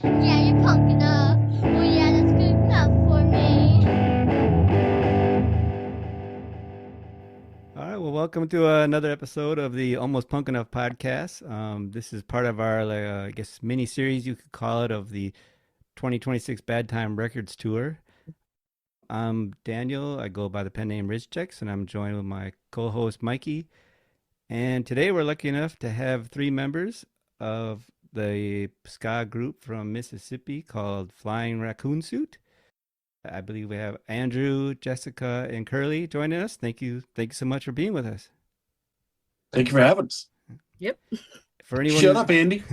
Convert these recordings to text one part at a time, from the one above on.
Yeah, you're punk enough. Well, yeah, that's good enough for me. All right, well, welcome to another episode of the Almost Punk Enough podcast. This is part of our, I guess, mini series you could call it of the 2026 Bad Time Records tour. I'm Daniel. I go by the pen name Rizchex, and I'm joined with my co-host Mikey. And today we're lucky enough to have three members of the ska group from Mississippi called Flying Raccoon Suit. I believe we have Andrew, Jessica, and Curly joining us. Thank you so much for being with us. Thank you for having us. Yep. For anyone Shut who's up, Andy.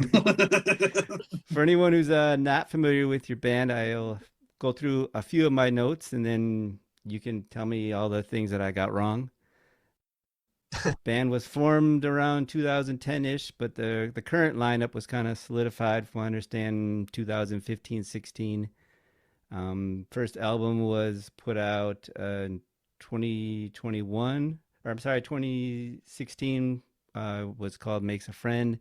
For anyone who's not familiar with your band, I'll go through a few of my notes and then you can tell me all the things that I got wrong. Band was formed around 2010-ish, but the current lineup was kind of solidified, from what I understand, 2015-16. First album was put out in 2021, or I'm sorry, 2016, was called Makes a Friend.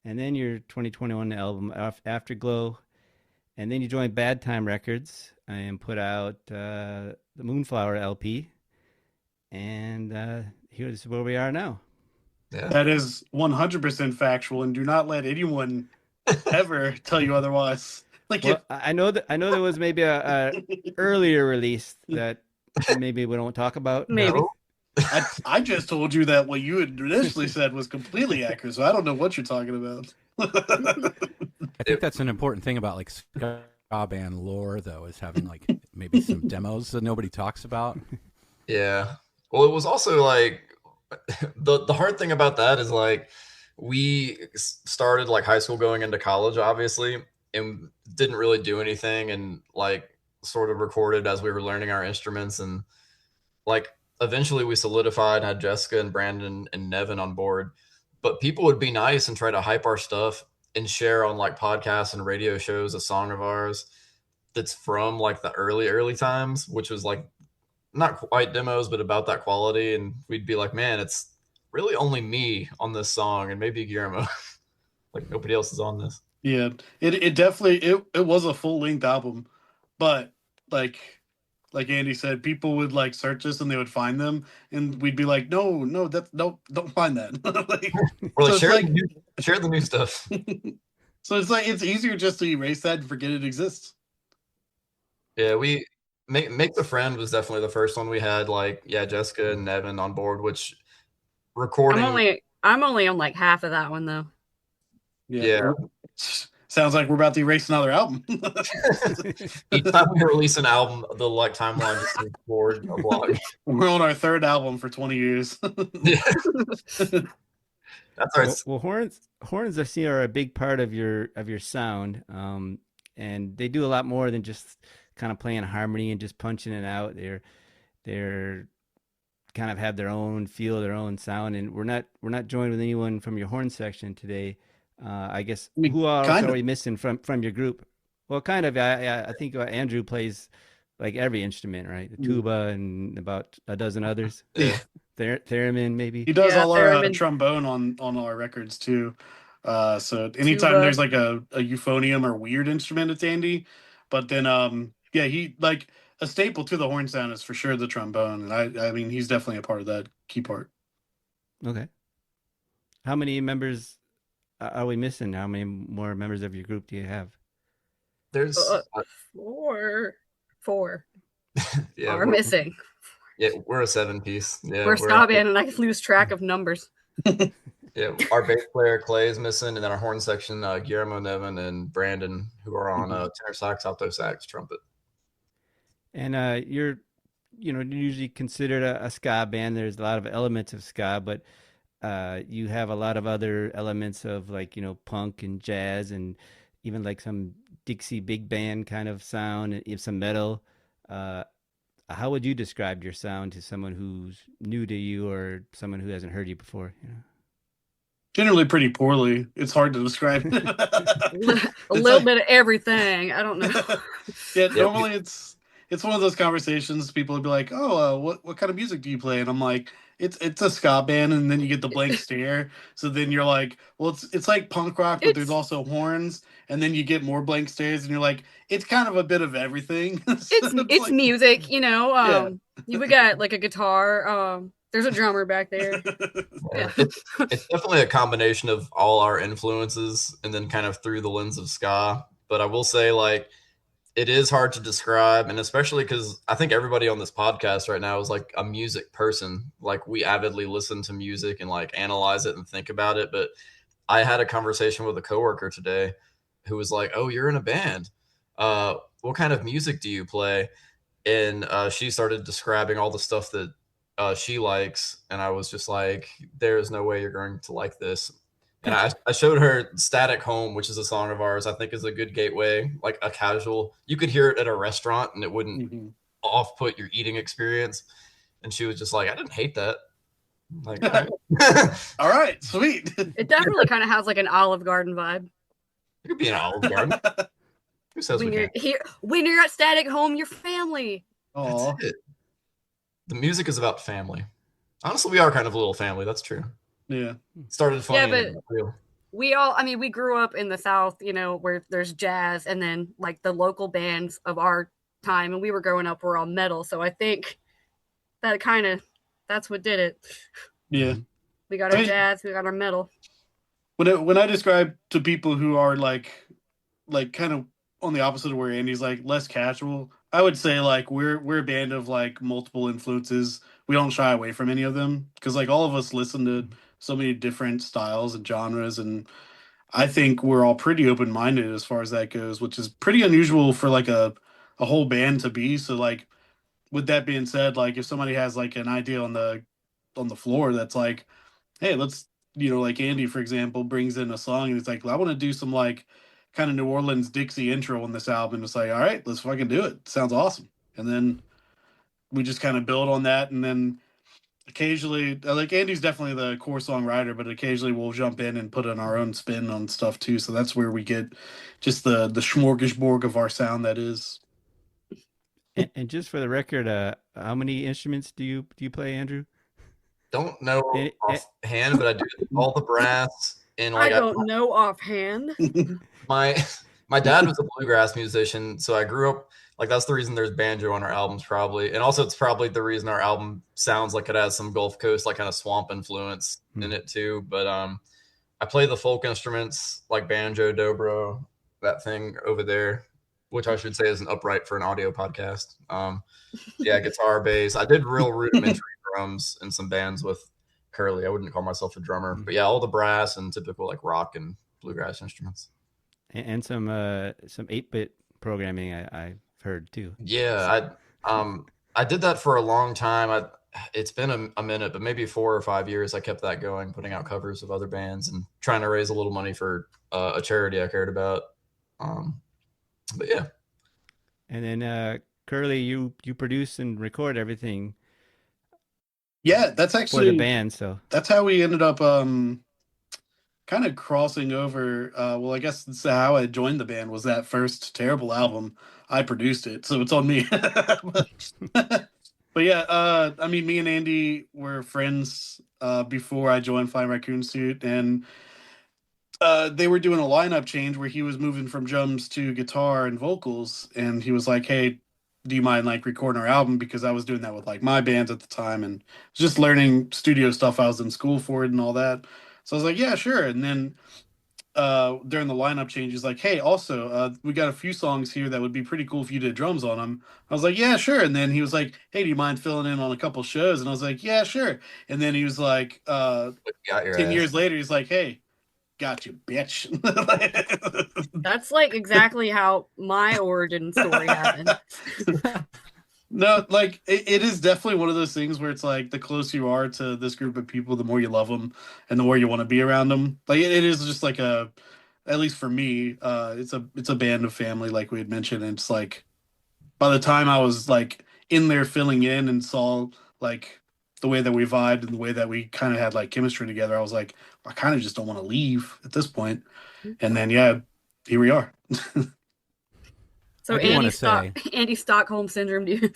And then your 2021 album, Afterglow. And then you joined Bad Time Records and put out the Moonflower LP. And here's where we are now. Yeah. That is 100% factual, and do not let anyone ever tell you otherwise. Well, I know there was maybe a earlier release that maybe we don't talk about. Maybe. No. I just told you that what you had initially said was completely accurate, so I don't know what you're talking about. I think that's an important thing about like ska band lore, though, is having like maybe some demos that nobody talks about. Yeah. Well, it was also like the hard thing about that is like we started like high school going into college, obviously, and didn't really do anything, and like sort of recorded as we were learning our instruments, and like eventually we solidified, had Jessica and Brandon and Nevin on board. But people would be nice and try to hype our stuff and share on like podcasts and radio shows a song of ours that's from like the early times, which was like not quite demos, but about that quality. And we'd be like, man, it's really only me on this song and maybe Guillermo. Like nobody else is on this. Yeah, it definitely it was a full length album, but like Andy said, people would like search us and they would find them, and we'd be like, no, don't find that. Like, or like, share the new stuff. So it's like it's easier just to erase that and forget it exists. Yeah, we make the Friend was definitely the first one we had. Like, yeah, Jessica and Nevin on board, which recording. I'm only on like half of that one though. Yeah. Sounds like we're about to erase another album. Each time we release an album, the like timeline just moves forward a block. We're on our third album for 20 years. Yeah. That's right. Well, horns I see are a big part of your sound, and they do a lot more than just kind of playing harmony and just punching it out. They're kind of have their own feel, their own sound, and we're not joined with anyone from your horn section today. I guess who else are we missing from your group? Well, kind of. I think Andrew plays like every instrument, right? The tuba and about a dozen others. Yeah. Theremin, maybe. He does all our trombone on our records too. So anytime there's like a euphonium or weird instrument, it's Andy. But then yeah, he like a staple to the horn sound is for sure the trombone. And I mean he's definitely a part of that key part. Okay. How many members are we missing? How many more members of your group do you have? There's four. Yeah, we're missing. Yeah, we're a 7-piece. Yeah, we're ska band, and I lose track of numbers. Yeah, our bass player Clay is missing, and then our horn section, Guillermo, Nevin, and Brandon, who are on tenor sax, alto sax, trumpet. And you're usually considered a ska band. There's a lot of elements of ska, but you have a lot of other elements of like punk and jazz and even like some Dixie big band kind of sound and some metal. How would you describe your sound to someone who's new to you or someone who hasn't heard you before? Generally pretty poorly. It's hard to describe. A little bit of everything. I don't know. Yeah, normally it's one of those conversations. People would be like, "Oh, what kind of music do you play?" And I'm like, it's a ska band, and then you get the blank stare. So then you're like, well, it's like punk rock, but there's It's also horns, and then you get more blank stares, and you're like, it's kind of a bit of everything. So it's it's like, music, you know. yeah. We got like a guitar. There's a drummer back there. Yeah, Yeah. it's definitely a combination of all our influences, and then kind of through the lens of ska. But I will say, like, it is hard to describe, and especially because I think everybody on this podcast right now is like a music person. Like, we avidly listen to music and like analyze it and think about it. But I had a conversation with a coworker today who was like, "Oh, you're in a band. What kind of music do you play?" And she started describing all the stuff that she likes, and I was just like, "There's no way you're going to like this." And I showed her "Static Home," which is a song of ours. I think is a good gateway, like a casual. You could hear it at a restaurant, and it wouldn't Mhm. off put your eating experience. And she was just like, "I didn't hate that." I'm like, all right. All right, sweet. It definitely kind of has like an Olive Garden vibe. It could be an Olive Garden. Who says When we you're can't? here, when you're at Static Home, your family. That's Aw. it. The music is about family. Honestly, we are kind of a little family. That's true. Yeah. Started funny Yeah, and but it got real. we all, I mean, we grew up in the South, you know, where there's jazz, and then like the local bands of our time, and we were growing up were all metal. So I think that kind of, that's what did it. Yeah. We got I our mean, jazz, we got our metal. when I describe to people who are like kind of on the opposite of where Andy's like less casual, I would say like we're a band of like multiple influences. We don't shy away from any of them because like all of us listen to so many different styles and genres, and I think we're all pretty open minded as far as that goes, which is pretty unusual for like a whole band to be. So like with that being said, like if somebody has like an idea on the floor that's like, hey, let's, like Andy, for example, brings in a song and it's like, well, I want to do some like kind of New Orleans Dixie intro on this album. It's like, all right, let's fucking do it. Sounds awesome. And then we just kind of build on that. And then occasionally, like Andy's definitely the core songwriter, but occasionally we'll jump in and put in our own spin on stuff too. So that's where we get just the smorgasbord of our sound that is. And just for the record, how many instruments do you play, Andrew? Don't know Eh, eh, offhand, but I do all the brass and I like don't know offhand. my my dad was a bluegrass musician, so I grew up like that's the reason there's banjo on our albums probably, and also it's probably the reason our album sounds like it has some Gulf Coast like kind of swamp influence in it too. But I play the folk instruments like banjo, dobro, that thing over there, which I should say is an upright for an audio podcast. Yeah, guitar, bass. I did real rudimentary drums in some bands with Curly. I wouldn't call myself a drummer, but yeah, all the brass and typical like rock and bluegrass instruments. and some 8-bit programming I've heard too. Yeah, I did that for a long time. It's been a minute, but maybe 4 or 5 years. I kept that going, putting out covers of other bands and trying to raise a little money for a charity I cared about. But yeah, And then Curly, you produce and record everything Yeah, that's for the actually band. So that's how we ended up kind of crossing over. Well, I guess that's how I joined the band was that first terrible album. I produced it, so it's on me. But yeah, I mean, me and Andy were friends before I joined Flying Raccoon Suit, and they were doing a lineup change where he was moving from drums to guitar and vocals, and he was like, "Hey, do you mind like recording our album?" Because I was doing that with like my bands at the time, and just learning studio stuff. I was in school for it and all that. So I was like, "Yeah, sure." And then during the lineup change, he's like, "Hey, also, we got a few songs here that would be pretty cool if you did drums on them." I was like, "Yeah, sure." And then he was like, "Hey, do you mind filling in on a couple shows?" And I was like, "Yeah, sure." And then he was like, got your 10 ass. years later, he's like, "Hey, got you, bitch." That's like exactly how my origin story happened. No, like it is definitely one of those things where it's like the closer you are to this group of people, the more you love them and the more you want to be around them. Like it is just like at least for me, it's a band of family, like we had mentioned. And it's like by the time I was like in there filling in and saw like the way that we vibed and the way that we kind of had like chemistry together, I was like, I kind of just don't want to leave at this point. And then yeah, here we are. So I do want to say, Andy Stockholm syndrome, dude.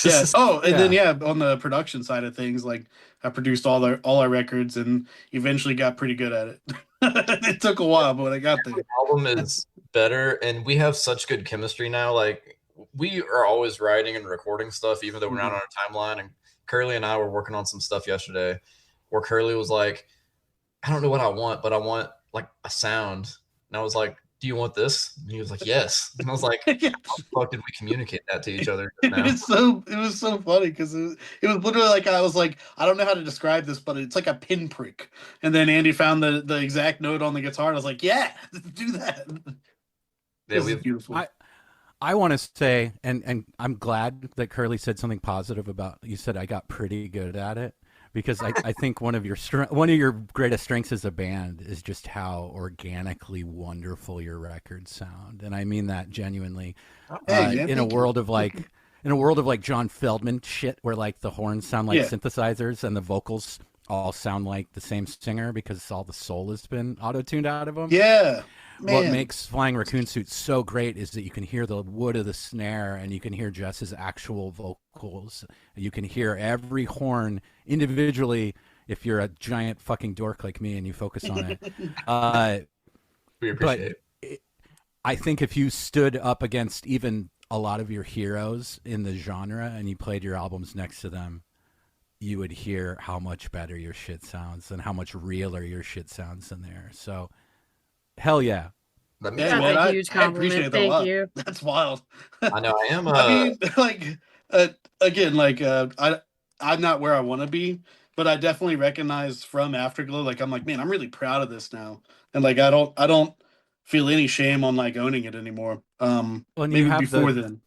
Yeah. Oh, and then Yeah. on the production side of things, like I produced all our records and eventually got pretty good at it. It took a while, but I got there. Album is better, and we have such good chemistry now. Like we are always writing and recording stuff, even though we're not Mhm. on a timeline. And Curly and I were working on some stuff yesterday, where Curly was like, "I don't know what I want, but I want like a sound." And I was like, "Do you want this?" And he was like, "Yes." And I was like, "How the fuck did we communicate that to each other just now?" It was so funny because it was literally like I was like, I don't know how to describe this, but it's like a pinprick. And then Andy found the exact note on the guitar. And I was like, yeah, do that. Yeah, This is we've beautiful. I want to say, and I'm glad that Curly said something positive about. You said I got pretty good at it because I think one of your greatest strengths as a band is just how organically wonderful your records sound, and I mean that genuinely. Hey, man, In a thank you. world of like John Feldman shit, where like the horns sound like Yeah. synthesizers and the vocals all sound like the same singer because all the soul has been auto tuned out of them. Yeah, What man. makes Flying Raccoon Suit so great is that you can hear the wood of the snare and you can hear Jess's actual vocals. You can hear every horn individually if you're a giant fucking dork like me and you focus on it. we But appreciate it. I think if you stood up against even a lot of your heroes in the genre and you played your albums next to them, you would hear how much better your shit sounds and how much realer your shit sounds in there. So, hell yeah. That means Hey, a man, lot. That's a I huge I appreciate compliment. that a Thank lot. you. That's wild. I know I am. I mean, like, again, like, I'm not where I want to be, but I definitely recognize from Afterglow, like, I'm like, man, I'm really proud of this now, and like, I don't feel any shame on like owning it anymore. When Maybe before then.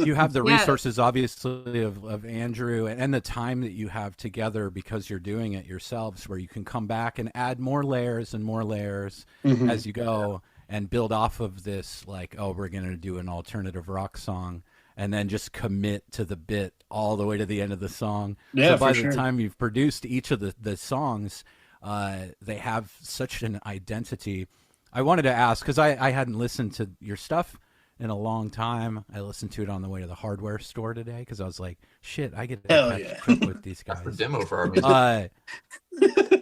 you have the Yeah, resources obviously of Andrew and the time that you have together because you're doing it yourselves where you can come back and add more layers and more layers Hmm. as you go and build off of this like, oh, we're going to do an alternative rock song and then just commit to the bit all the way to the end of the song. So Yeah, for by the sure. time you've produced each of the songs, they have such an identity. I wanted to ask because I hadn't listened to your stuff in a long time. I listened to it on the way to the hardware store today because I was like, shit, I get to Hell catch yeah. up with these That's the guys. demo for our music.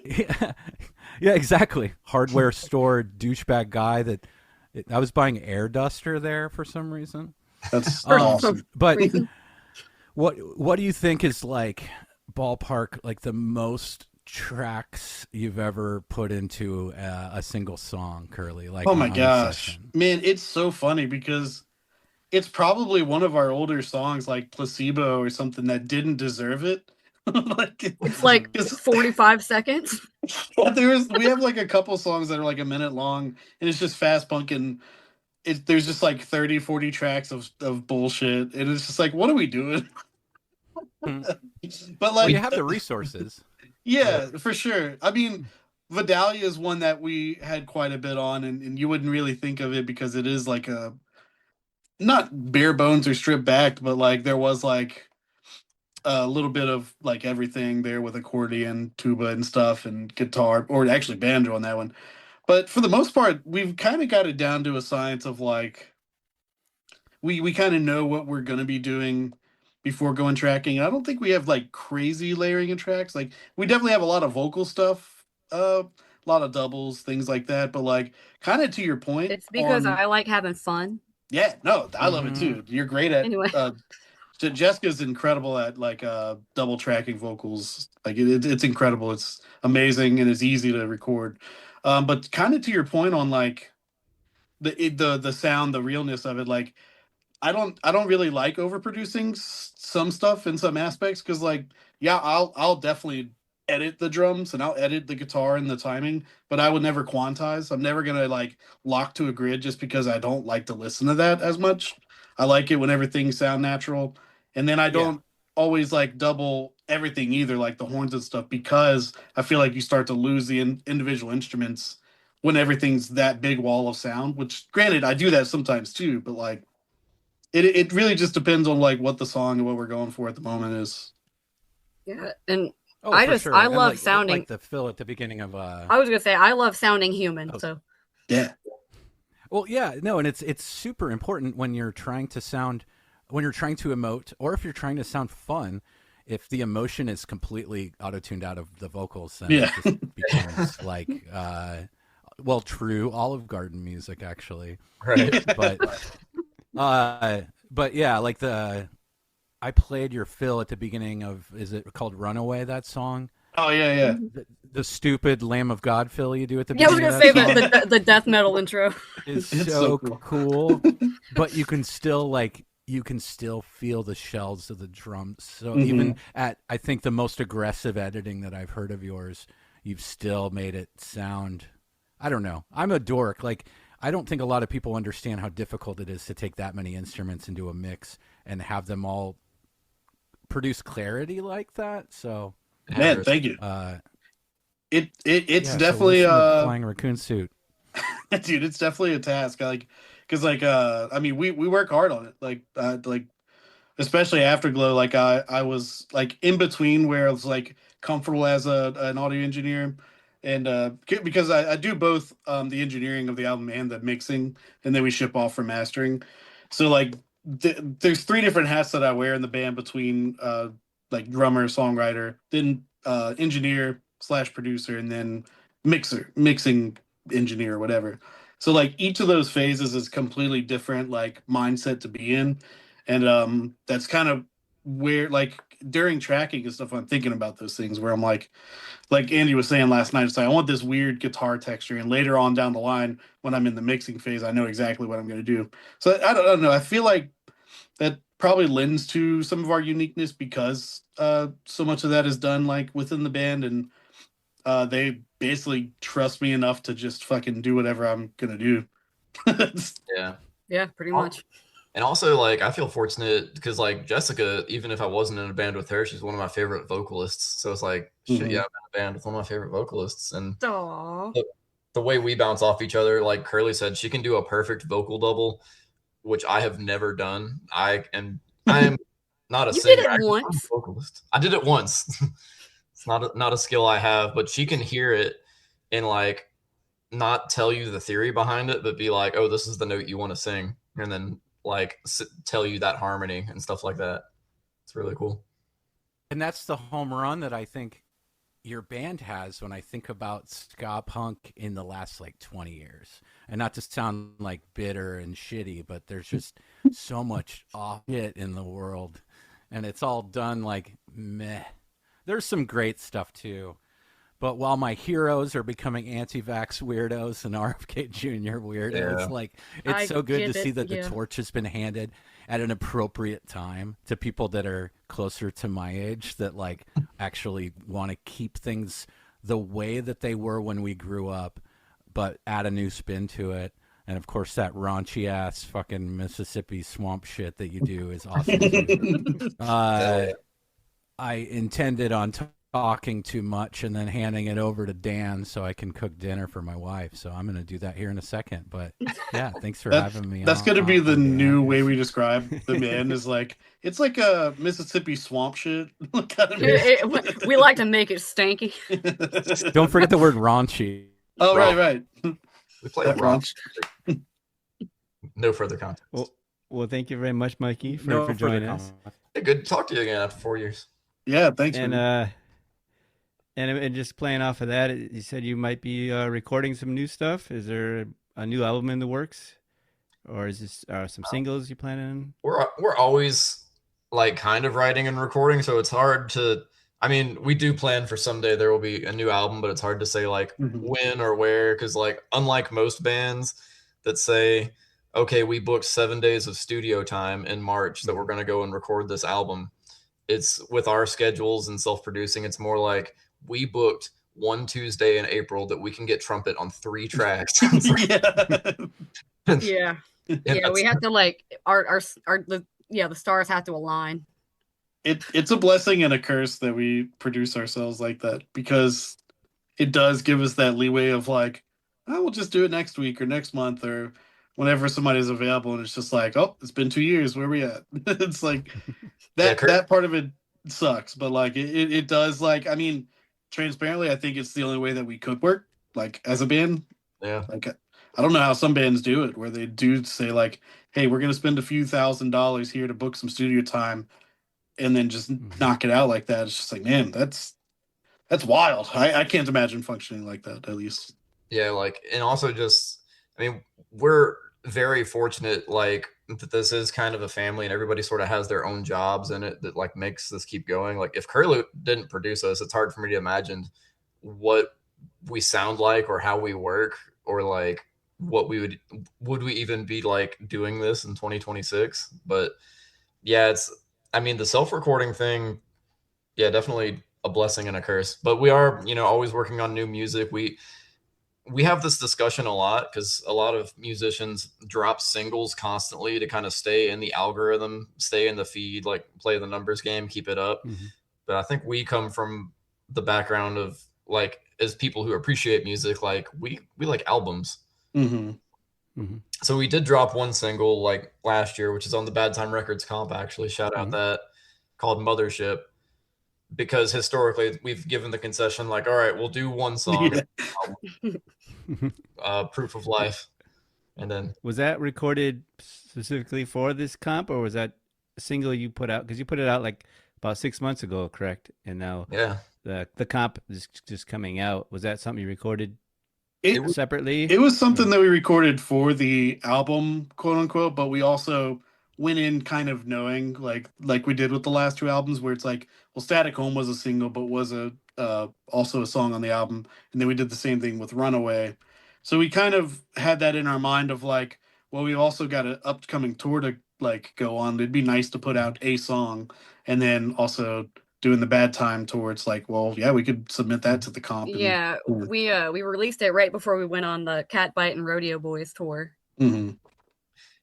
Yeah, yeah, exactly. Hardware store douchebag guy I was buying air duster there for some reason. That's for awesome. some But reason. what do you think is like ballpark like the most tracks you've ever put into a single song, Curly? Like Oh my on a gosh, session. man, it's so funny because it's probably one of our older songs, like Placebo or something, that didn't deserve it. Like, It's like 'cause 45 seconds. we have like a couple songs that are like a minute long, and it's just fast punk, and there's just like 30, 40 tracks of bullshit, and it's just like, what are we doing? Hmm. But Well, you like, have the resources. yeah, for sure. I mean, Vidalia is one that we had quite a bit on, and you wouldn't really think of it because it is like a not bare bones or stripped back, but like there was like a little bit of like everything there with accordion, tuba, and stuff, and guitar, or actually banjo on that one. But for the most part, we've kind of got it down to a science of like we kind of know what we're gonna be doing before going tracking. And I don't think we have like crazy layering of tracks. Like we definitely have a lot of vocal stuff, a lot of doubles, things like that. But like kind of to your point It's because on, I like having fun. yeah, no, I love it Mm-hmm. too. You're great at Anyway, Jessica's incredible at like double tracking vocals. Like it's incredible. It's amazing and it's easy to record. But kind of to your point on like the sound, the realness of it, like I don't really like overproducing some stuff in some aspects because like yeah I'll definitely edit the drums and I'll edit the guitar and the timing, but I would never quantize. I'm never gonna like lock to a grid just because I don't like to listen to that as much. I like it when everything sound natural, and then I Yeah. don't always like double everything either, like the horns and stuff, because I feel like you start to lose the individual instruments when everything's that big wall of sound. Which granted I do that sometimes too, but like it really just depends on like what the song and what we're going for at the moment is. yeah, and Oh, for sure. I And love sounding. like the fill at the beginning of I was gonna say I love sounding human. oh, So Yeah. well, yeah, no, and it's super important when you're trying to sound when you're trying to emote, or if you're trying to sound fun, if the emotion is completely auto-tuned out of the vocals, then it just becomes like, true Olive Garden music, actually. Right. But yeah, like I played your fill at the beginning of, is it called Runaway, that song? Oh yeah. The stupid Lamb of God fill you do at the beginning. Yeah, I was gonna say the death metal intro is so cool. But you can still feel the shells of the drums. So even at, I think, the most aggressive editing that I've heard of yours, you've still made it sound, I don't know. I'm a dork. Like, I don't think a lot of people understand how difficult it is to take that many instruments into a mix and have them all produce clarity like that. So, man, thank you. It's definitely Flying Raccoon Suit. Dude, it's definitely a task. Because I mean, we work hard on it. Like especially Afterglow. Like I was like in between where I was like comfortable as an audio engineer, and because I do both the engineering of the album and the mixing, and then we ship off for mastering. So like there's 3 different hats that I wear in the band between like drummer, songwriter, then engineer / producer, and then mixing engineer or whatever. So like each of those phases is completely different like mindset to be in, and that's kind of where like during tracking and stuff I'm thinking about those things where I'm like Andy was saying last night, it's like I want this weird guitar texture, and later on down the line when I'm in the mixing phase I know exactly what I'm going to do. So I don't know, I feel like that probably lends to some of our uniqueness because so much of that is done like within the band, and they basically trust me enough to just fucking do whatever I'm gonna do. Yeah, pretty much. And also, like, I feel fortunate because, like, Jessica, even if I wasn't in a band with her, she's one of my favorite vocalists. So it's like, shit, yeah, I'm in a band with one of my favorite vocalists. And the way we bounce off each other, like Curly said, she can do a perfect vocal double, which I have never done. I am not a singer. Did it once. I'm a vocalist. I did it once. It's not a skill I have, but she can hear it and like not tell you the theory behind it, but be like, oh, this is the note you want to sing, and then like tell you that harmony and stuff like that. It's really cool. And that's the home run that I think your band has when I think about ska punk in the last like 20 years. And not to sound like bitter and shitty, but there's just so much off shit in the world, and it's all done like meh. There's some great stuff too. But while my heroes are becoming anti-vax weirdos and RFK Jr. weirdos, like it's so good to see that the torch has been handed at an appropriate time to people that are closer to my age that like actually want to keep things the way that they were when we grew up, but add a new spin to it. And of course, that raunchy ass fucking Mississippi swamp shit that you do is awesome. I intended on talking too much and then handing it over to Dan so I can cook dinner for my wife. So I'm going to do that here in a second. But yeah, thanks for having me. That's going to be the new way we describe the band is like, it's like a Mississippi swamp shit. We like to make it stanky. Don't forget the word raunchy. Oh, right. We play raunch. No further context. Well, thank you very much, Mikey, for joining us. Hey, good to talk to you again after 4 years. Yeah, thanks. And just playing off of that, you said you might be recording some new stuff. Is there a new album in the works, or is this some singles you planning on? We're always like kind of writing and recording, so it's hard to. I mean, we do plan for someday there will be a new album, but it's hard to say like when or where, because like unlike most bands that say, okay, we booked 7 days of studio time in March that we're going to go and record this album. It's with our schedules and self-producing. It's more like we booked one Tuesday in April that we can get trumpet on 3 tracks. Yeah. We have to like the stars have to align. It's a blessing and a curse that we produce ourselves like that, because it does give us that leeway of like, oh, we'll just do it next week or next month or whenever somebody's available, and it's just like, oh, it's been 2 years, where are we at? It's like that part of it sucks, but like it does, like, I mean, transparently, I think it's the only way that we could work like as a band. Yeah, like I don't know how some bands do it, where they do say like, "Hey, we're gonna spend a few $1,000s here to book some studio time," and then just knock it out like that. It's just like, man, that's wild. I can't imagine functioning like that, at least. Yeah, like, and also just, I mean, we're very fortunate, like, that this is kind of a family and everybody sort of has their own jobs in it that, like, makes this keep going. Like, if Curly didn't produce us, it's hard for me to imagine what we sound like or how we work or, like, what would we even be, like, doing this in 2026? But yeah, I mean, the self recording thing, yeah, definitely a blessing and a curse. But we are, always working on new music. We have this discussion a lot because a lot of musicians drop singles constantly to kind of stay in the algorithm, stay in the feed, like play the numbers game, keep it up. Mm-hmm. But I think we come from the background of, like, as people who appreciate music, like we like albums. Mm-hmm. Mm-hmm. So we did drop one single like last year, which is on the Bad Time Records comp, actually. Shout out that, called Mothership, because historically we've given the concession, like, all right, we'll do one song, Proof of Life. And then Was that recorded specifically for this comp, or was that a single you put out? Because you put it out like about 6 months ago, correct? And now yeah, the comp is just coming out. Was that something you recorded It separately? it was something Or- that we recorded for the album, quote unquote, but we also went in kind of knowing, like we did with the last two albums, where it's like, well, Static Home was a single, but was a also a song on the album, and then we did the same thing with Runaway. So we kind of had that in our mind of like, well, we've also got an upcoming tour to like go on. It'd be nice to put out a song, and then also doing the Bad Time tour. It's like, well, yeah, we could submit that to the comp and. Yeah, we released it right before we went on the Cat Bite and Rodeo Boys tour. Mm-hmm.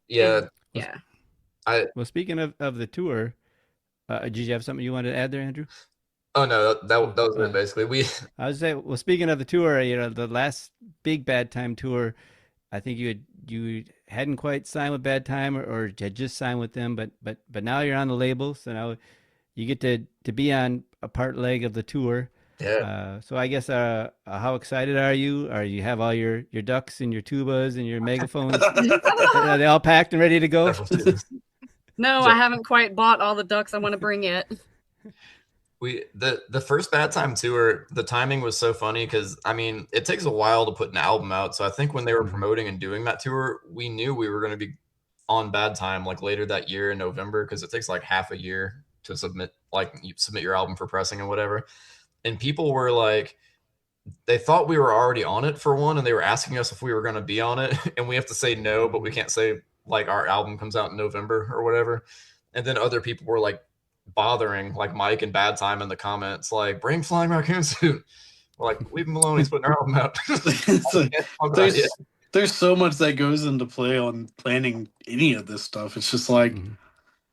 yeah. And yeah. well, speaking of the tour, did you have something you wanted to add there, Andrew? Oh no, that was it basically. I was saying, well, speaking of the tour, the last big Bad Time tour, I think you hadn't quite signed with Bad Time, or had just signed with them, but now you're on the label, so now you get to be on a part leg of the tour. Yeah. So I guess how excited are you? Are you have all your ducks and your tubas and your megaphones? Are they all packed and ready to go? No, I haven't quite bought all the ducks I want to bring yet. The first Bad Time tour, the timing was so funny because, I mean, it takes a while to put an album out. So I think when they were promoting and doing that tour, we knew we were going to be on Bad Time like later that year in November, because it takes like half a year to submit, like, you submit your album for pressing and whatever. And people were like, they thought we were already on it, for one, and they were asking us if we were going to be on it, and we have to say no, but we can't say like our album comes out in November or whatever. And then other people were like bothering, like Mike and Bad Time, in the comments, like, bring Flying Raccoon Suit. We're like, leave him alone, he's putting our album out. There's so much that goes into play on planning any of this stuff. It's just like,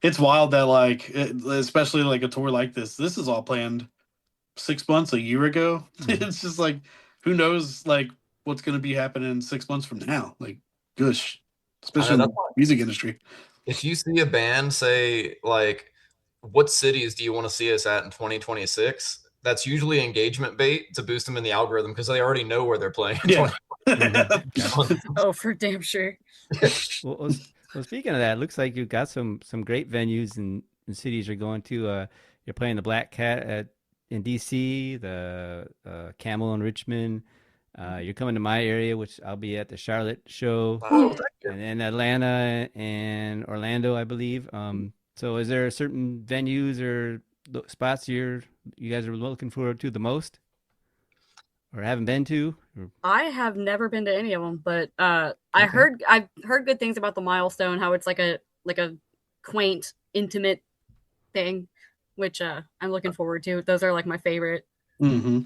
it's wild that like, especially like a tour like this is all planned 6 months, a year ago. It's just like, who knows like what's going to be happening 6 months from now? Like, gosh, especially in the music industry. If you see a band say like, what cities do you want to see us at in 2026? That's usually engagement bait to boost them in the algorithm, because they already know where they're playing. Yeah. Oh, for damn sure. Well, speaking of that, it looks like you've got some great venues and cities you're going to. You're playing the Black Cat in DC, the Camel in Richmond. You're coming to my area, which I'll be at the Charlotte show, and then Atlanta and Orlando, I believe. So is there certain venues or spots you guys are looking forward to the most, or haven't been to? Or... I have never been to any of them, but I've heard good things about the Milestone, how it's like a quaint, intimate thing, which I'm looking forward to. Those are like my favorite. Mm-hmm.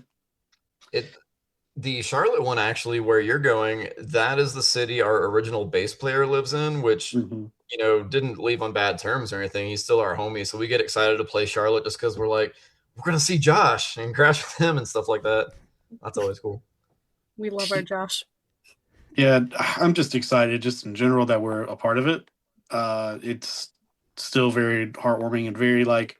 The Charlotte one, actually, where you're going, that is the city our original bass player lives in, which didn't leave on bad terms or anything. He's still our homie, so we get excited to play Charlotte just because we're like, we're gonna see Josh and crash with him and stuff like that. That's always cool. We love our Josh. Yeah, I'm just excited, just in general, that we're a part of it. It's still very heartwarming and very like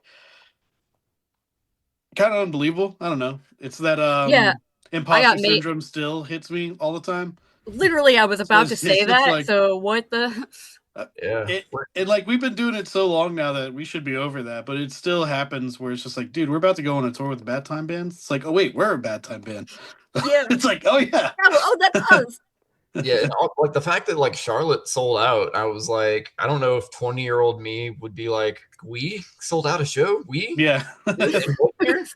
kind of unbelievable. I don't know. It's that imposter syndrome still hits me all the time. Literally, I was about to say that. like, so what the? Yeah. And like we've been doing it so long now that we should be over that, but it still happens where it's just like, dude, we're about to go on a tour with the Bad Time Band. It's like, oh wait, we're a Bad Time Band. Yeah. It's like, oh yeah. Oh, that's us. Yeah, and like the fact that like Charlotte sold out, I was like, I don't know if 20-year-old me would be like, we sold out a show? We? Yeah. In what year?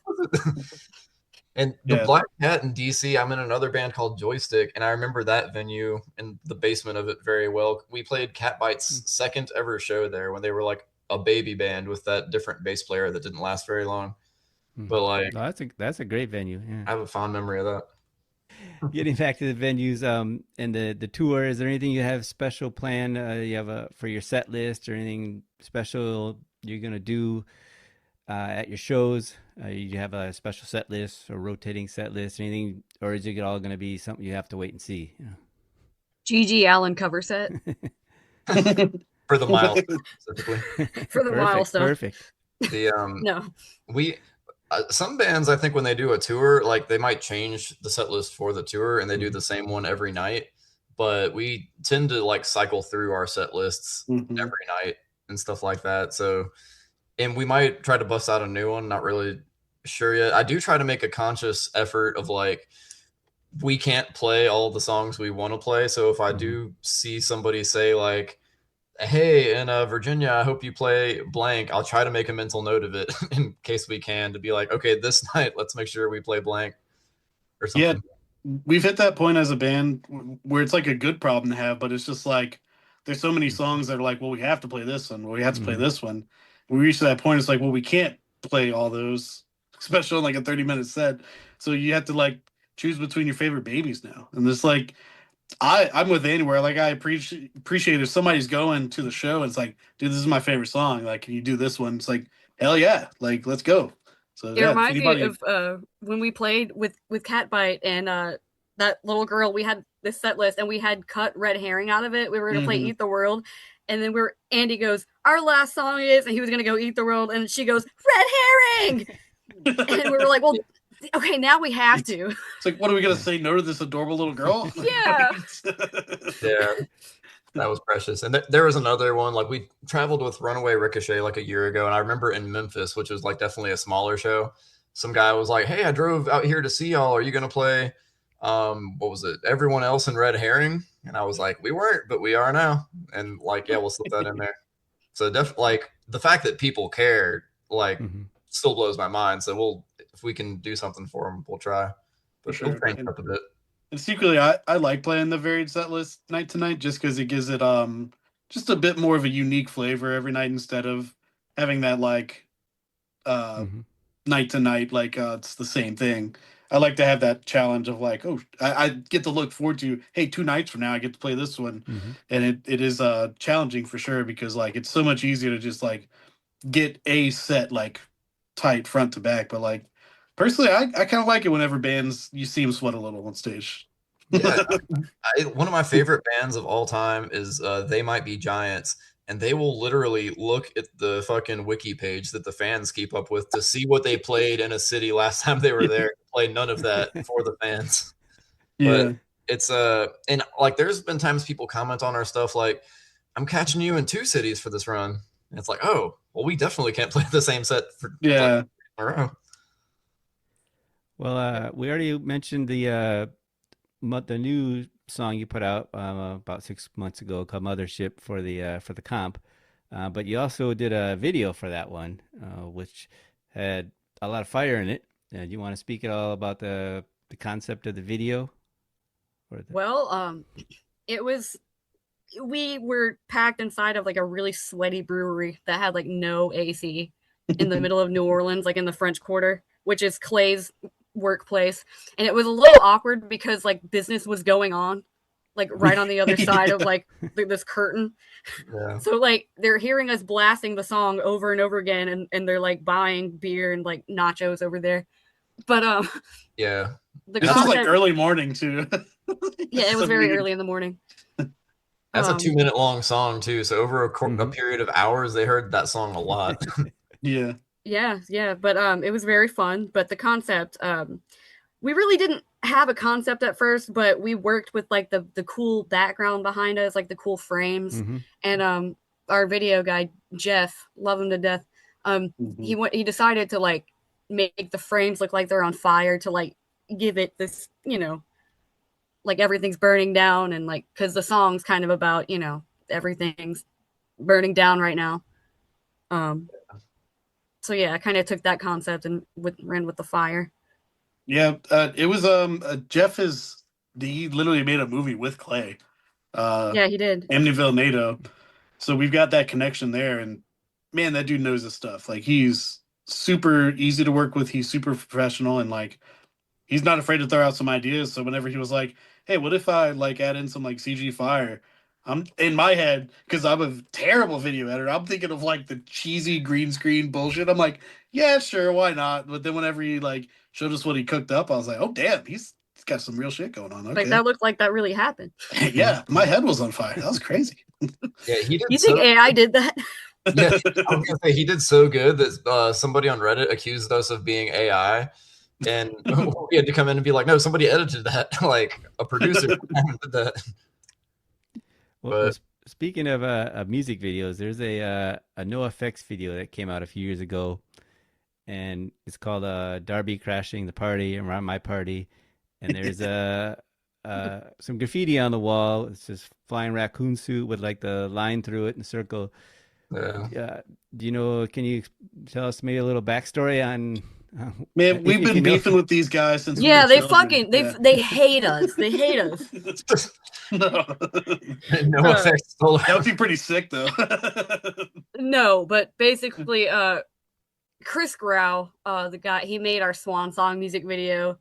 And the Yeah. Black Cat in DC, I'm in another band called Joystick, and I remember that venue and the basement of it very well. We played Catbite's second ever show there when they were like a baby band with that different bass player that didn't last very long. But like, Oh, that's a great venue. Yeah. I have a fond memory of that. Getting back to the venues, and the tour, is there anything you have special planned? You have for your set list or anything special you're gonna do at your shows? You have a special set list or rotating set list, anything, or is it all gonna be something you have to wait and see? GG Allen cover set For the milestone specifically. for the milestone. Perfect. The No. we some bands, I think when they do a tour, like they might change the set list for the tour and they do the same one every night. But we tend to like cycle through our set lists every night and stuff like that. So, and we might try to bust out a new one. Not really sure yet. I do try to make a conscious effort of like, we can't play all the songs we want to play. So if I do see somebody say like, hey, in Virginia, I hope you play blank, I'll try to make a mental note of it in case we can, to be like, okay, this night, let's make sure we play blank or something. Yeah, we've hit that point as a band where it's like a good problem to have, but it's just like there's so many songs that are like, well, we have to play this one, well, we have to play this one. We reach that point, it's like, well, we can't play all those, especially on like a 30-minute set. So you have to like choose between your favorite babies now. And it's like, I'm with Andy where like I appreciate if somebody's going to the show and it's like, dude, this is my favorite song. Like, can you do this one? It's like, hell yeah, like let's go. So it reminds me of when we played with Catbite and that little girl. We had this set list and we had cut Red Herring out of it. We were gonna play Eat the World, and then Andy goes, our last song is, and he was gonna go Eat the World, and she goes Red Herring, and we were like, well, okay, now we have to. It's like, what are we gonna say no to this adorable little girl? Yeah. Yeah, that was precious. And there was another one, like we traveled with Runaway Ricochet like a year ago, and I remember in Memphis, which was like definitely a smaller show, some guy was like, hey, I drove out here to see y'all, are you gonna play what was it, Everyone Else in Red Herring? And I was like, we weren't, but we are now. And like, yeah, we'll slip that in there. So definitely, like the fact that people care, like still blows my mind. So if we can do something for them, we'll try. But sure. We'll crank it up a bit. And secretly, I like playing the varied set list night to night just because it gives it just a bit more of a unique flavor every night instead of having that like night to night like it's the same thing. I like to have that challenge of like, oh, I get to look forward to, hey, 2 nights from now I get to play this one, and it is challenging for sure because like it's so much easier to just like get a set like tight front to back, but like personally, I kind of like it whenever bands you see them sweat a little on stage. Yeah, one of my favorite bands of all time is They Might Be Giants, and they will literally look at the fucking wiki page that the fans keep up with to see what they played in a city last time they were there. Play none of that for the fans. Yeah, but it's and like there's been times people comment on our stuff like, I'm catching you in 2 cities for this run. And it's like, oh, well, we definitely can't play the same set for like, in a row. Well, we already mentioned the new song you put out about 6 months ago called Mothership for the comp, but you also did a video for that one, which had a lot of fire in it. Do you want to speak at all about the concept of the video? Well, it was, we were packed inside of like a really sweaty brewery that had like no AC in the middle of New Orleans, like in the French Quarter, which is Clay's workplace. And it was a little awkward because like business was going on like right on the other side of like this curtain. Yeah. So like they're hearing us blasting the song over and over again, and they're like buying beer and like nachos over there. But yeah, this was like early morning too. Yeah, it was very early in the morning. That's a 2-minute long song too. So over a period of hours, they heard that song a lot. Yeah. But it was very fun. But the concept, we really didn't have a concept at first, but we worked with like the cool background behind us, like the cool frames. Mm-hmm. And our video guy Jeff, love him to death. He decided to like make the frames look like they're on fire to like give it this, like everything's burning down, and like because the song's kind of about everything's burning down right now. So yeah, I kind of took that concept and ran with the fire. Yeah, it was Jeff he literally made a movie with Clay. Yeah, he did. Amityville NATO. So we've got that connection there, and man, that dude knows his stuff. Like he's super easy to work with. He's super professional, and like he's not afraid to throw out some ideas. So whenever he was like, "Hey, what if I like add in some like CG fire?" I'm in my head because I'm a terrible video editor. I'm thinking of like the cheesy green screen bullshit. I'm like, yeah, sure, why not? But then whenever he like showed us what he cooked up, I was like, oh damn, he's got some real shit going on. Okay, like that looked like that really happened. Yeah, my head was on fire. That was crazy. Yeah, he did. You think AI did that? Yeah, I was gonna say he did so good that somebody on Reddit accused us of being AI, and we had to come in and be like, "No, somebody edited that." Like a producer did that. Well, speaking of music videos, there's a NoFX video that came out a few years ago, and it's called "Darby Crashing the Party" around my party, and there's some graffiti on the wall. It's this Flying Raccoon Suit with like the line through it and circle. Yeah. Do you know? Can you tell us maybe a little backstory on? Man, we've been beefing with these guys since. Yeah, they fucking they hate us. They hate us. No effects. That would be pretty sick, though. No, but basically, Chris Grau, the guy, he made our Swan Song music video.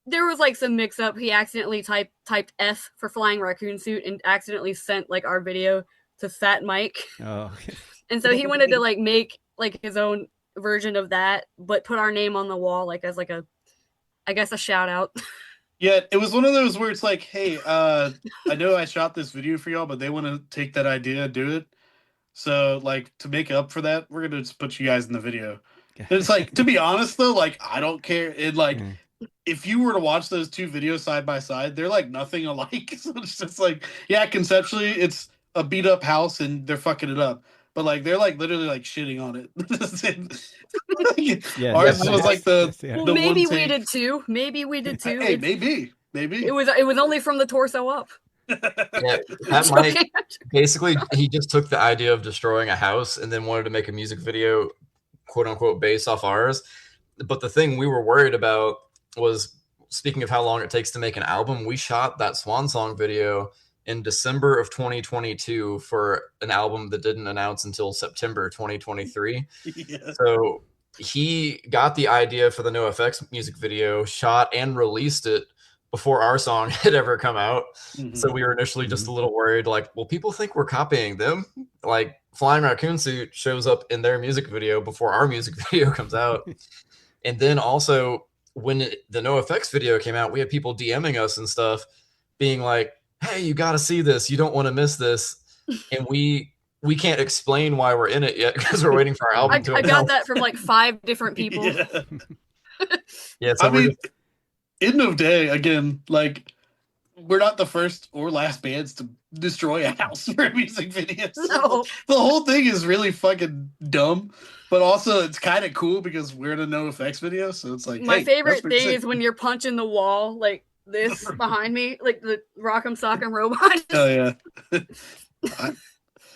There was like some mix up. He accidentally typed F for Flying Raccoon Suit and accidentally sent like our video to Fat Mike. Oh, okay. And so he wanted to like make like his own version of that, but put our name on the wall like as like I guess a shout out. Yeah, it was one of those where it's like, hey, I know I shot this video for y'all, but they want to take that idea and do it. So like to make up for that, we're gonna just put you guys in the video. And it's like, to be honest though, like I don't care. It like if you were to watch those two videos side by side, they're like nothing alike. So it's just like, yeah, conceptually it's a beat up house and they're fucking it up. But like they're like literally like shitting on it. Ours was like the maybe we did too. Maybe we did too. Hey, maybe. It was only from the torso up. Yeah, that Mike basically he just took the idea of destroying a house and then wanted to make a music video, quote unquote, based off ours. But the thing we were worried about was, speaking of how long it takes to make an album, we shot that Swan Song video in December of 2022 for an album that didn't announce until September 2023. Yeah. So he got the idea for the NoFX music video, shot and released it before our song had ever come out. Mm-hmm. So we were initially just a little worried, like, well, people think we're copying them. Like Flying Raccoon Suit shows up in their music video before our music video comes out. And then also when the NoFX video came out, we had people DMing us and stuff being like, hey, you got to see this. You don't want to miss this. And we can't explain why we're in it yet because we're waiting for our album to announce. I got that from like 5 different people. Yeah. So I mean, end of day, again, like we're not the first or last bands to destroy a house for a music video. No. The whole thing is really fucking dumb, but also it's kind of cool because we're in a NoFX video. So it's like, my favorite thing is when you're punching the wall, like this behind me, like the Rock'em Sock'em Robot. Oh yeah. I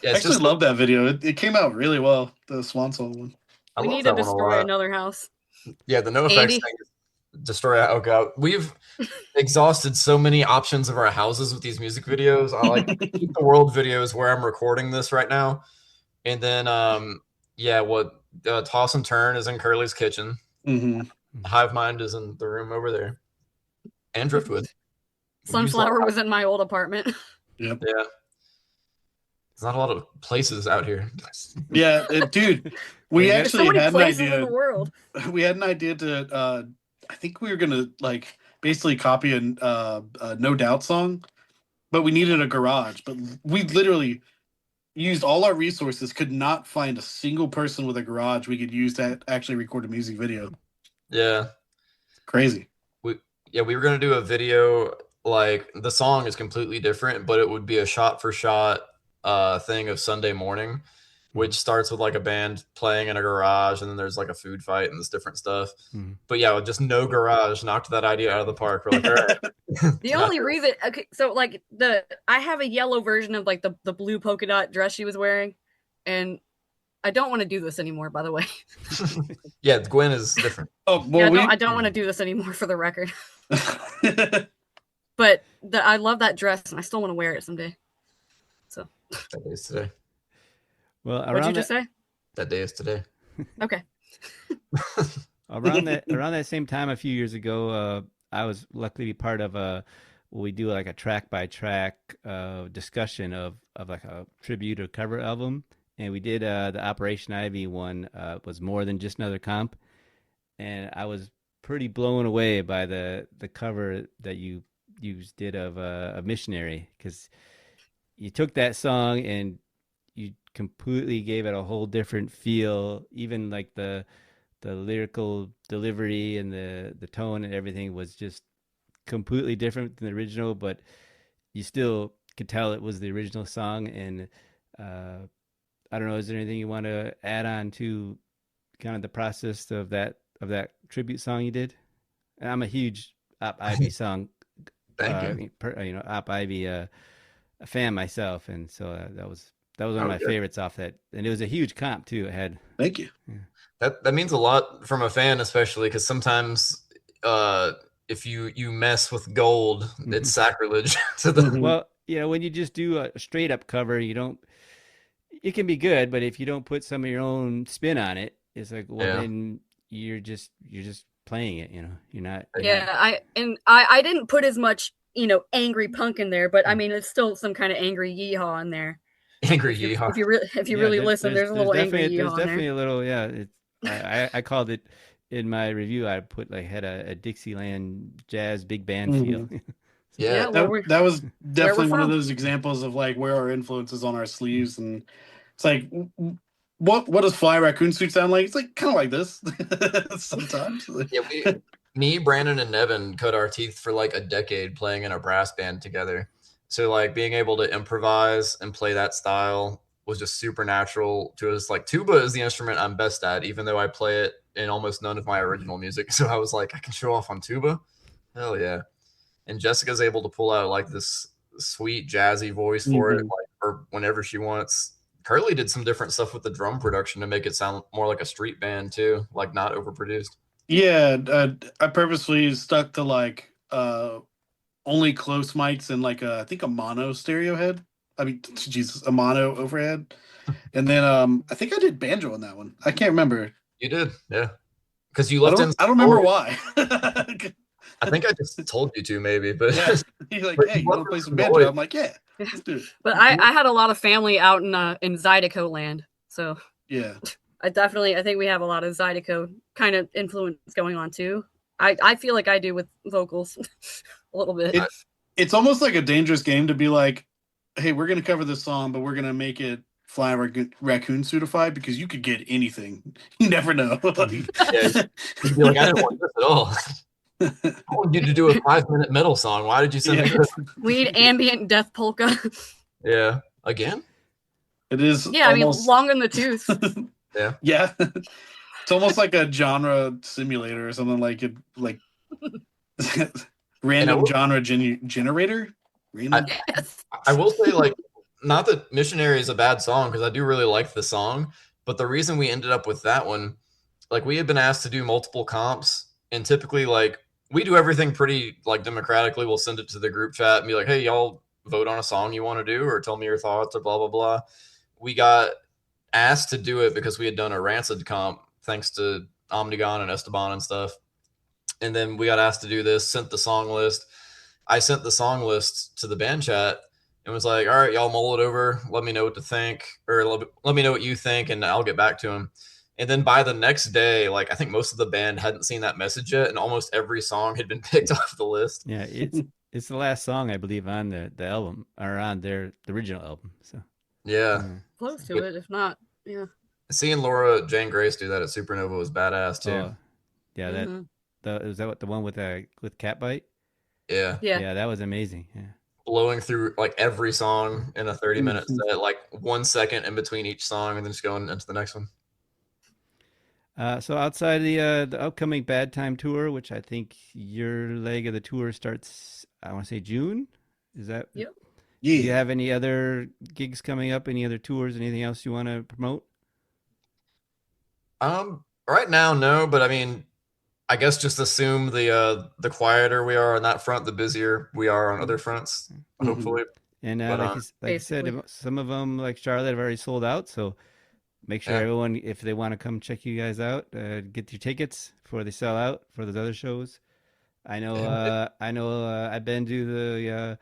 actually love that video. It came out really well, the Swan Song one. We need to destroy another house. Yeah, the NoFX thing is destroy. Oh god, we've exhausted so many options of our houses with these music videos. I like Keep the World videos where I'm recording this right now, and then Toss and Turn is in Curly's kitchen. Mm-hmm. Hive Mind is in the room over there, and Driftwood. Sunflower was in my old apartment. Yep. Yeah. There's not a lot of places out here. Yeah, dude. We actually had an idea. In the world. We had an idea to. I think we were gonna like basically copy a No Doubt song, but we needed a garage. But we literally used all our resources. Could not find a single person with a garage we could use to actually record a music video. Yeah, crazy. Yeah, we were gonna do a video. Like the song is completely different, but it would be a shot for shot thing of Sunday Morning, which starts with like a band playing in a garage, and then there's like a food fight and this different stuff. But yeah, with just no garage, knocked that idea out of the park. We're like, all right. The only reason, okay, so like I have a yellow version of like the blue polka dot dress she was wearing, and I don't want to do this anymore, by the way. Yeah, Gwen is different. Oh, well, yeah, I don't want to do this anymore, for the record. But I love that dress, and I still want to wear it someday. So that day is today. Well, what'd you just say? That day is today. Okay. around that same time a few years ago, I was lucky to be part of we do like a track by track discussion of like a tribute or cover album, and we did the Operation Ivy one was More Than Just Another Comp, and I was pretty blown away by the cover that you did of Missionary, because you took that song and you completely gave it a whole different feel. Even like the lyrical delivery and the tone and everything was just completely different than the original, but you still could tell it was the original song. And I don't know, is there anything you want to add on to kind of the process of that tribute song you did? And I'm a huge Op Ivy song Thank you. Op Ivy a fan myself, and so that was one of my favorites off that, and it was a huge comp too. It had. Thank you. Yeah. That means a lot from a fan, especially because sometimes if you mess with gold, it's sacrilege to the. Well, when you just do a straight up cover, it can be good, but if you don't put some of your own spin on it, it's like, well, then you're just playing it. You're not. Yeah, I didn't put as much angry punk in there, but I mean it's still some kind of angry yeehaw in there. Angry yeehaw. If you really listen, there's a little angry yeehaw. There's definitely in there. a little, yeah. I called it in my review. I put had a Dixieland jazz big band feel. Yeah, that was definitely one of those examples of like where our influence is on our sleeves, and it's like, what does Flying Raccoon Suit sound like? It's like kind of like this sometimes. Yeah, me, Brandon, and Nevin cut our teeth for like a decade playing in a brass band together. So like being able to improvise and play that style was just super natural to us. Like tuba is the instrument I'm best at, even though I play it in almost none of my original music. So I was like, I can show off on tuba. Hell yeah. And Jessica's able to pull out like this sweet jazzy voice for it, like or whenever she wants. Curly did some different stuff with the drum production to make it sound more like a street band too, like not overproduced. Yeah, I purposely stuck to like only close mics and like I think a mono stereo head. I mean, Jesus, a mono overhead. And then I think I did banjo on that one. I can't remember. You did, yeah. Because you left in. I don't remember why. I think I just told you to, maybe, but yeah. He's like, "Hey, you want to play some banjo?" I'm like, "Yeah, let's do it." But I had a lot of family out in Zydeco land, so yeah, I think we have a lot of Zydeco kind of influence going on too. I feel like I do with vocals a little bit. It's almost like a dangerous game to be like, "Hey, we're going to cover this song, but we're going to make it Flying Raccoon Suitified," because you could get anything. You never know. Yeah, you'd be like, I didn't want this at all. I wanted you to do a 5-minute metal song. Why did you send me this? We need ambient death polka. Yeah. Again? It is. Yeah, almost... I mean, long in the tooth. Yeah. Yeah. It's almost like a genre simulator or something like it, like random genre generator. I will say, like, not that Missionary is a bad song, because I do really like the song, but the reason we ended up with that one, like, we had been asked to do multiple comps, and typically, like, we do everything pretty, like, democratically. We'll send it to the group chat and be like, hey, y'all vote on a song you want to do, or tell me your thoughts, or blah, blah, blah. We got asked to do it because we had done a Rancid comp, thanks to Omnigon and Esteban and stuff. And then we got asked to do this, sent the song list. I sent the song list to the band chat and was like, all right, y'all mull it over. Let me know what to think, or let me know what you think, and I'll get back to him. And then by the next day, like, I think most of the band hadn't seen that message yet, and almost every song had been picked off the list. Yeah, it's the last song, I believe, on the album, or on the original album. So yeah. Close to it, if not, yeah. Seeing Laura Jane Grace do that at Supernova was badass too. Yeah, is that what the one with Catbite? Yeah. Yeah, that was amazing. Yeah. Blowing through like every song in a 30-minute set, like 1 second in between each song, and then just going into the next one. So outside the upcoming Bad Time tour, which I think your leg of the tour starts, I want to say June. Is that? Yep. Yeah. Do you have any other gigs coming up? Any other tours? Anything else you want to promote? Right now, no, but I mean, I guess just assume the quieter we are on that front, the busier we are on other fronts, hopefully. And But, like you said, basically. some of them, like Charlotte, have already sold out. So make sure Yeah. everyone, if they want to come check you guys out, get your tickets before they sell out for those other shows. I know. Yeah. I've been to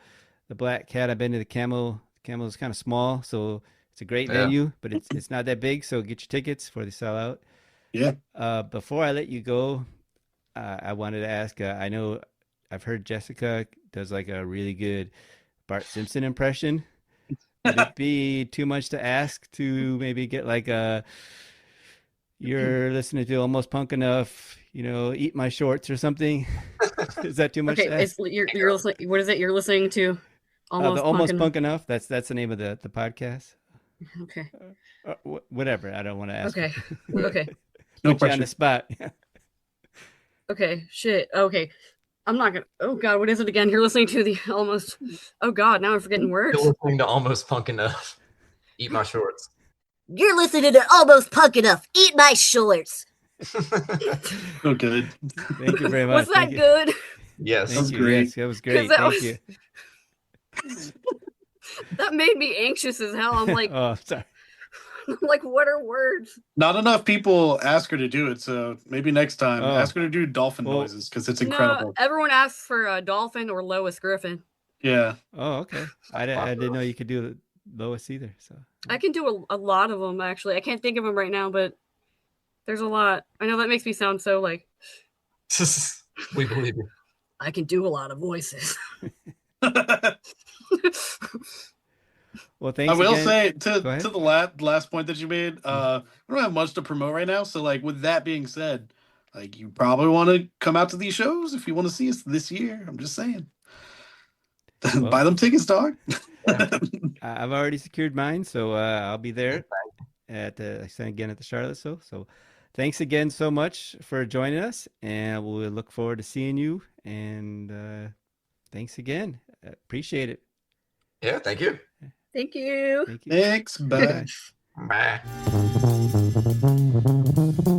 the Black Cat. I've been to the Camel. Camel is kind of small, so it's a great Yeah. venue, but it's not that big. So get your tickets before they sell out. Yeah. Before I let you go, I wanted to ask. I know I've heard Jessica does like a really good Bart Simpson impression. Would it be too much to ask to maybe get like you're listening to Almost Punk Enough, Eat My Shorts or something? Is that too much to ask? You're listening. What is it? You're listening to The Almost Punk Enough. That's the name of the podcast. Okay. Whatever. I don't want to ask. Okay. Okay. No Put you on the pressure. spot. Okay. Shit. Okay. I'm not gonna. Oh God, what is it again? You're listening to the almost. Oh God, now I'm forgetting words. You're listening to Almost Punk Enough. Eat My Shorts. You're listening to Almost Punk Enough. Eat my shorts. Oh, good. Thank you very much. Was that good? Yes. Thank was you. great. Yes, that was great. that Thank was- you. That made me anxious as hell. I'm like, Oh, sorry. I'm like, what are words? Not enough people ask her to do it, so maybe next time Oh. ask her to do dolphin Well- noises because it's No, incredible. everyone asks for a dolphin or Lois Griffin. Yeah. Oh, okay. I didn't know you could do Lois either. So I can do a lot of them actually. I can't think of them right now, but there's a lot. I know that makes me sound so like We believe you. I can do a lot of voices. well, thanks. I will again. say Go ahead. to the last point that you made, we don't have much to promote right now. So like with that being said, like you probably want to come out to these shows if you want to see us this year. I'm just saying. Buy them tickets, dog. I've already secured mine, so I'll be there at the Charlotte show. So thanks again so much for joining us, and we'll look forward to seeing you. And thanks again. Appreciate it. Yeah, thank you. Thank you. Thank you. Thanks. Bye. Bye.